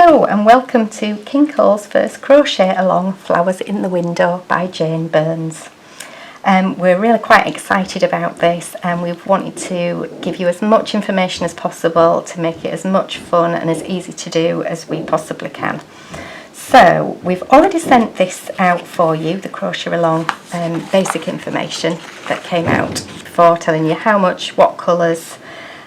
Hello and welcome to Kinko's first crochet along Flowers in the Window by Jane Burns. We're really quite excited about this, and we've wanted to give you as much information as possible to make it as much fun and as easy to do as we possibly can. So we've already sent this out for you, the crochet along basic information that came out before, telling you how much, what colours,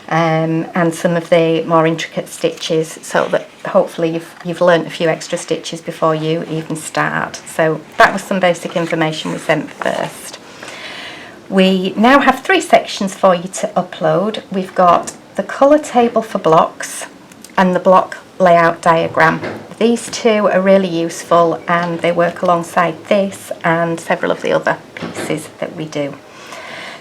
and some of the more intricate stitches, so that hopefully you've learnt a few extra stitches before you even start. So that was some basic information we sent first. We now have 3 sections for you to upload. We've got the colour table for blocks and the block layout diagram. These two are really useful and they work alongside this and several of the other pieces that we do.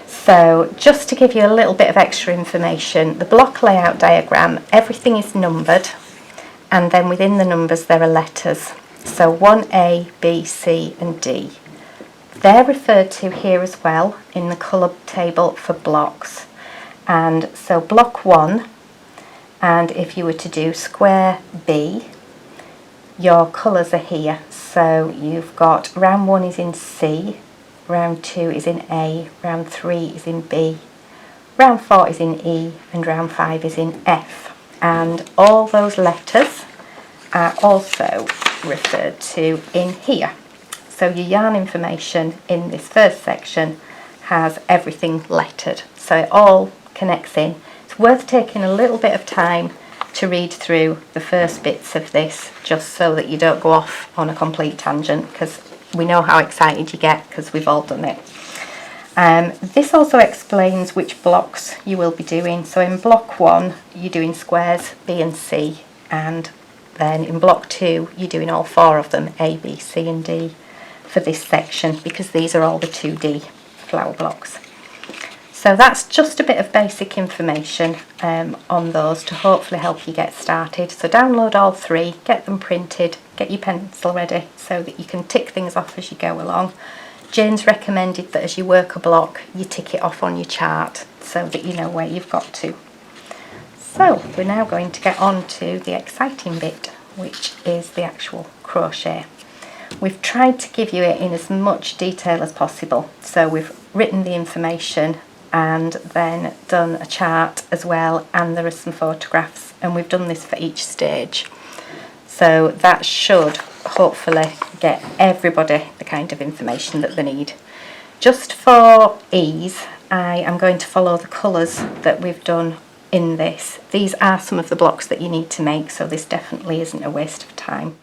So just to give you a little bit of extra information, the block layout diagram, everything is numbered, and then within the numbers there are letters. So 1A, B, C and D. They're referred to here as well in the colour table for blocks. And so block 1, and if you were to do square B, your colours are here. So you've got round 1 is in C, round 2 is in A, round 3 is in B, round 4 is in E, and round 5 is in F. And all those letters are also referred to in here. So your yarn information in this first section has everything lettered, so it all connects in. It's worth taking a little bit of time to read through the first bits of this, just so that you don't go off on a complete tangent, because we know how excited you get because we've all done it. This also explains which blocks you will be doing. So in block 1 you're doing squares B and C, and then in block 2 you're doing all 4 of them, A, B, C and D, for this section, because these are all the 2D flower blocks. So that's just a bit of basic information on those to hopefully help you get started. So download all 3, get them printed, get your pencil ready so that you can tick things off as you go along. Jane's recommended that as you work a block you tick it off on your chart so that you know where you've got to. So we're now going to get on to the exciting bit, which is the actual crochet. We've tried to give you it in as much detail as possible, so we've written the information and then done a chart as well, and there are some photographs, and we've done this for each stage. So that should hopefully get everybody the kind of information that they need. Just for ease, I am going to follow the colours that we've done in this. These are some of the blocks that you need to make, so this definitely isn't a waste of time.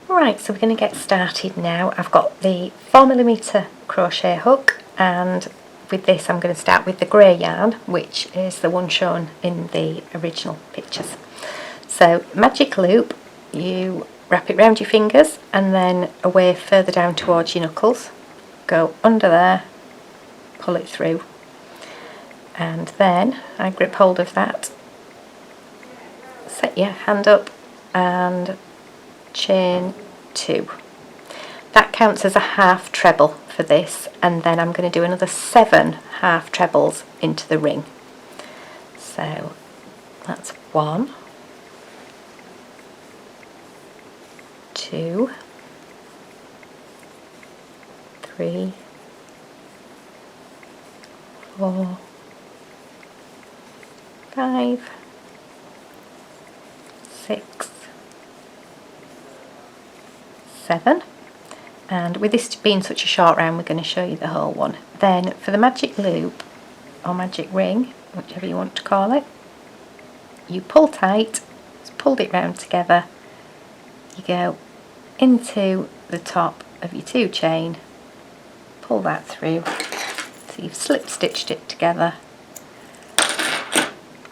Right, so we're going to get started now. I've got the 4mm crochet hook, and with this I'm going to start with the grey yarn, which is the one shown in the original pictures. So magic loop, you wrap it round your fingers and then away further down towards your knuckles, go under there, pull it through, and then I grip hold of that, set your hand up and chain 2. That counts as a half treble for this, and then I'm going to do another 7 half trebles into the ring. So that's 1, 2, 3, 4, 5, 6, 7, and with this being such a short round we're going to show you the whole one. Then for the magic loop or magic ring, whichever you want to call it, you pull tight, just pulled it round together, you go into the top of your 2 chain, pull that through, so you've slip stitched it together,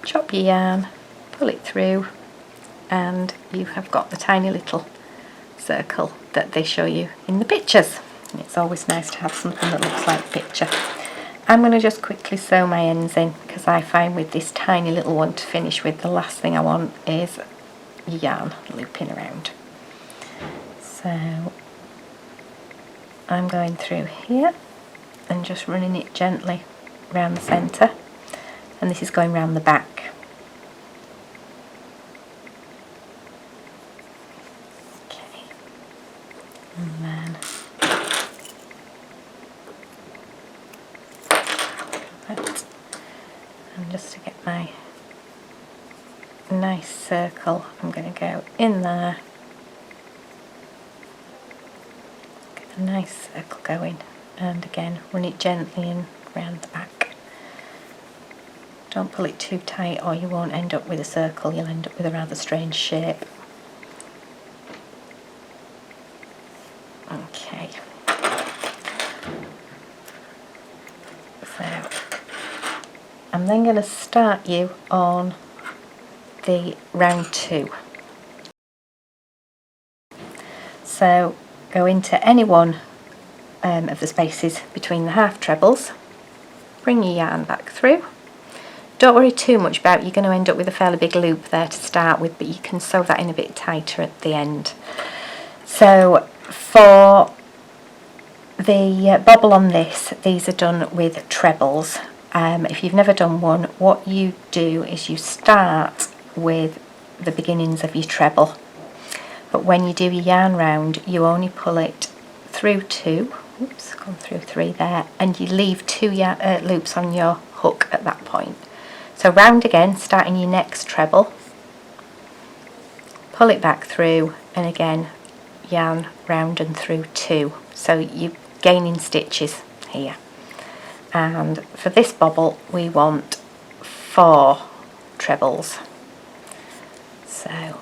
chop your yarn, pull it through, and you have got the tiny little circle that they show you in the pictures. And it's always nice to have something that looks like a picture. I'm going to just quickly sew my ends in, because I find with this tiny little one to finish with, the last thing I want is yarn looping around. So I'm going through here and just running it gently round the centre, and this is going round the back. And just to get my nice circle, I'm going to go in there, get a nice circle going, and again run it gently in round the back. Don't pull it too tight or you won't end up with a circle, you'll end up with a rather strange shape. Okay, so I'm then going to start you on the round 2. So go into any one of the spaces between the half trebles, bring your yarn back through. Don't worry too much about it, you're going to end up with a fairly big loop there to start with, but you can sew that in a bit tighter at the end. So for the bobble on this, these are done with trebles. If you've never done one, what you do is you start with the beginnings of your treble, but when you do your yarn round you only pull it through 2, oops, gone through 3 there, and you leave 2 loops on your hook at that point. So round again, starting your next treble, pull it back through, and again yarn round and through 2, so you're gaining stitches here. And for this bobble we want 4 trebles. So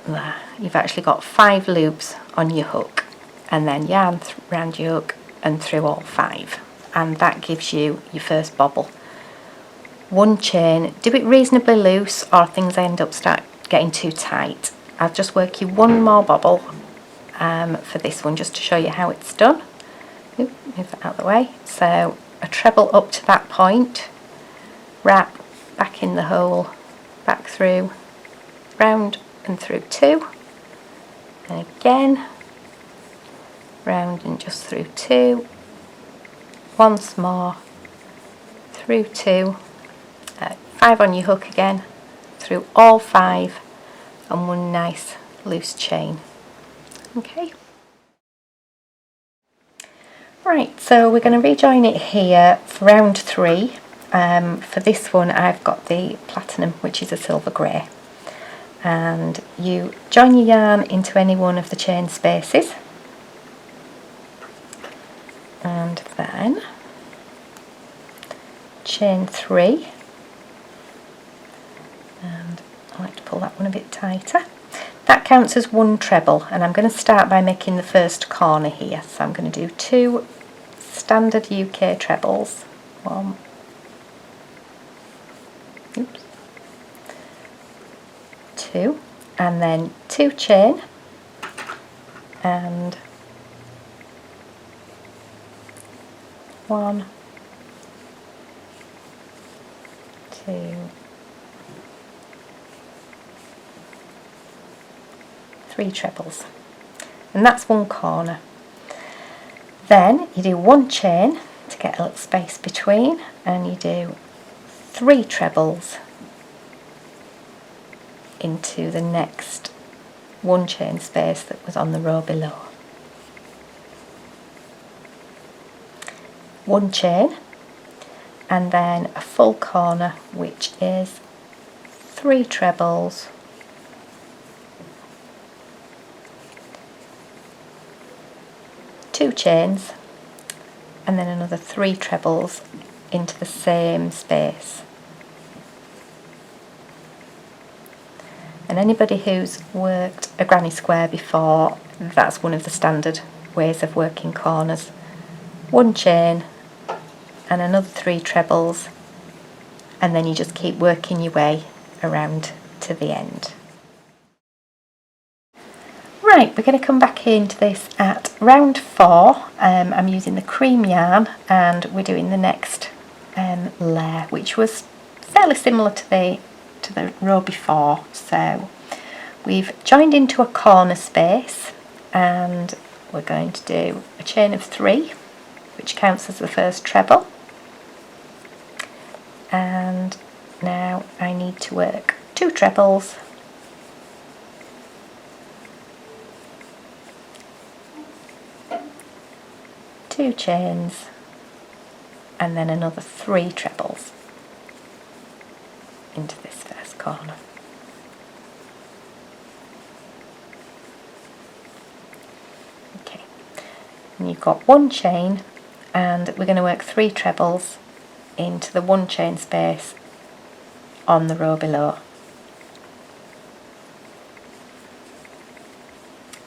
there, you've actually got 5 loops on your hook, and then yarn round your hook and through all 5, and that gives you your first bobble. 1 chain, do it reasonably loose or things end up start getting too tight. I'll just work you 1 more bobble for this one just to show you how it's done. Oop, move that out of the way. So a treble up to that point, wrap back in the hole, back through, round and through 2, and again round and just through 2, once more through 2, 5 on your hook again, through all 5, and 1 nice loose chain. Okay. Right, so we're going to rejoin it here for round 3. For this one I've got the platinum, which is a silver grey, and you join your yarn into any one of the chain spaces, and then chain 3, and I like to pull that one a bit tighter. That counts as 1 treble, and I'm going to start by making the first corner here. So I'm going to do 2 standard UK trebles, 1, oops, 2, and then 2 chain, and 1, 2, 3 trebles, and that's 1 corner. Then you do 1 chain to get a little space between, and you do 3 trebles into the next 1 chain space that was on the row below. 1 chain, and then a full corner, which is 3 trebles, 2 chains, and then another 3 trebles into the same space. And anybody who's worked a granny square before, that's one of the standard ways of working corners. 1 chain and another 3 trebles, and then you just keep working your way around to the end. Right, we're going to come back into this at round 4. I'm using the cream yarn, and we're doing the next layer, which was fairly similar to the row before. So we've joined into a corner space, and we're going to do a chain of 3, which counts as the first treble. And now I need to work 2 trebles, 2 chains, and then another 3 trebles into this first corner. Okay, and you've got 1 chain, and we're going to work 3 trebles into the 1 chain space on the row below.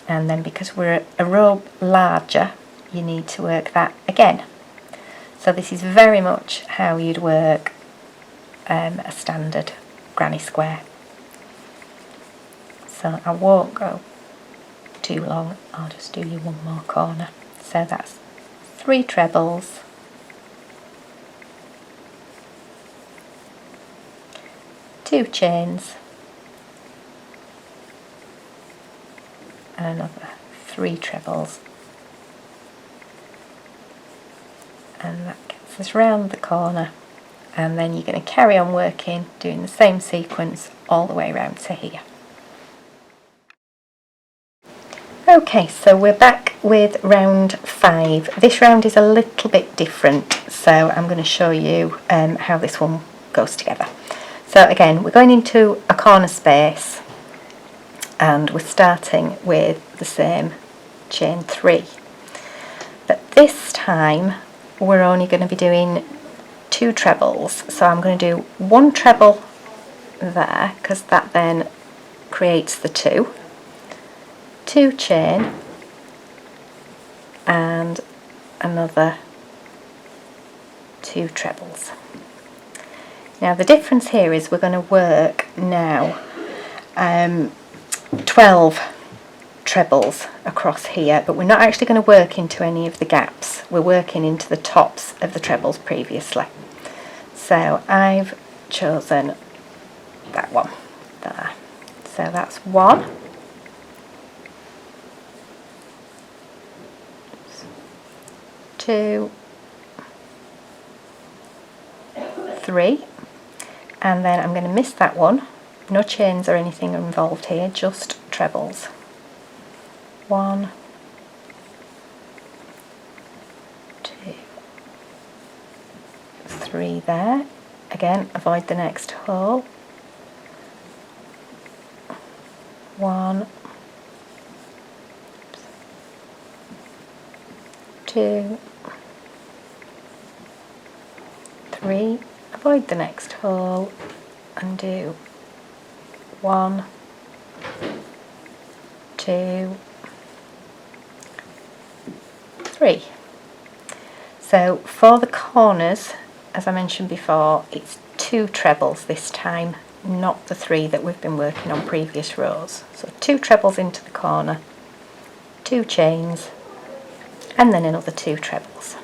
And then because we're a row larger, you need to work that again. So this is very much how you'd work a standard granny square. So I won't go too long, I'll just do you 1 more corner. So that's 3 trebles, 2 chains, and another 3 trebles, and that gets us round the corner, and then you're going to carry on working, doing the same sequence all the way around to here. Okay, so we're back with round 5. This round is a little bit different, so I'm going to show you how this one goes together. So again, we're going into a corner space, and we're starting with the same chain 3, but this time we're only going to be doing 2 trebles. So I'm going to do 1 treble there, because that then creates the 2 chain, and another 2 trebles. Now the difference here is we're going to work now 12 trebles across here, but we're not actually going to work into any of the gaps. We're working into the tops of the trebles previously. So I've chosen that one there. So that's 1, 2, 3, and then I'm going to miss that one. No chains or anything involved here, just trebles. 1, 2, 3 there. Again, avoid the next hole. 1, 2, 3. Avoid the next hole and do 1, 2, 3. So for the corners, as I mentioned before, it's 2 trebles this time, not the 3 that we've been working on previous rows. So 2 trebles into the corner, 2 chains, and then another 2 trebles.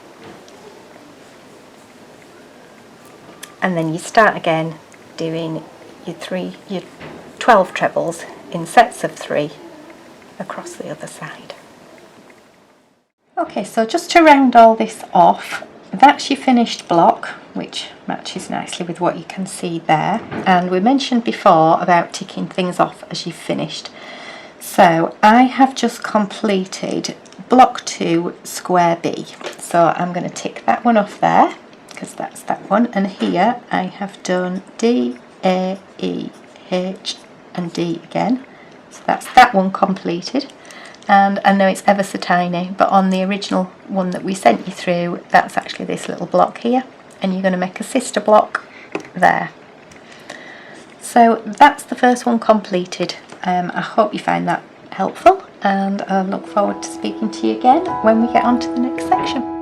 And then you start again doing your 12 trebles in sets of 3 across the other side. Okay, so just to round all this off, that's your finished block, which matches nicely with what you can see there. And we mentioned before about ticking things off as you've finished. So I have just completed block 2, square B. So I'm going to tick that one off there, because that's that one. And here I have done D, A, E, H and D again. So that's that one completed. And I know it's ever so tiny, but on the original one that we sent you through, that's actually this little block here, and you're going to make a sister block there. So that's the first one completed. I hope you find that helpful, and I look forward to speaking to you again when we get on to the next section.